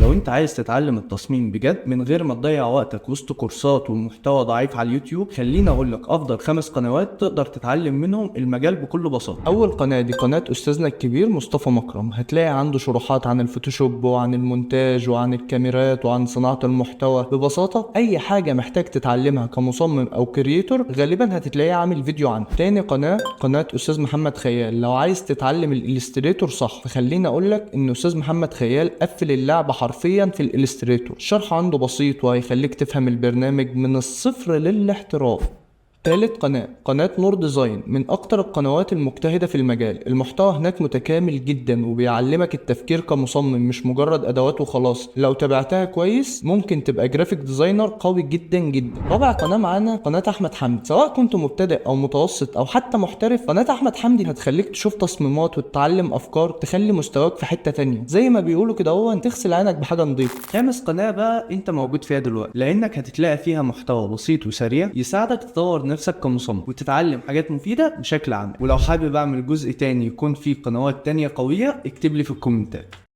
لو انت عايز تتعلم التصميم بجد من غير ما تضيع وقتك وسط كورسات ومحتوى ضعيف على اليوتيوب، خليني اقول لك افضل 5 قنوات تقدر تتعلم منهم المجال بكل بساطه. اول قناه دي قناه استاذنا الكبير مصطفى مكرم، هتلاقي عنده شروحات عن الفوتوشوب وعن المونتاج وعن الكاميرات وعن صناعه المحتوى. ببساطه اي حاجه محتاج تتعلمها كمصمم او كرييتور غالبا هتلاقيه عامل فيديو عنها. تاني قناه استاذ محمد خيال، لو عايز تتعلم الالستريتور صح، فخليني اقول لك ان استاذ محمد خيال قفل اللعبه حرفيا في الالستريتور. الشرح عنده بسيط وهيخليك تفهم البرنامج من الصفر للاحتراف. تالت قناة نور ديزاين، من أكتر القنوات المجتهدة في المجال. المحتوى هناك متكامل جدا وبيعلمك التفكير كمصمم مش مجرد أدوات وخلاص. لو تابعتها كويس ممكن تبقى جرافيك ديزاينر قوي جدا جدا. رابع قناة معانا قناة أحمد حمدي، سواء كنت مبتدئ أو متوسط أو حتى محترف، قناة أحمد حمدي هتخليك تشوف تصميمات وتتعلم أفكار تخلي مستواك في حتة تانية، زي ما بيقولوا كده هو تغسل عينك بحاجة نظيفة. خامس قناة بقى أنت موجود فيها دلوقتي، لأنك هتتلاقي فيها محتوى بسيط وسريع يساعدك تطور نفسك كمصمم وتتعلم حاجات مفيدة بشكل عام. ولو حابب اعمل جزء تاني يكون فيه قنوات تانية قوية، اكتب لي في الكومنتات.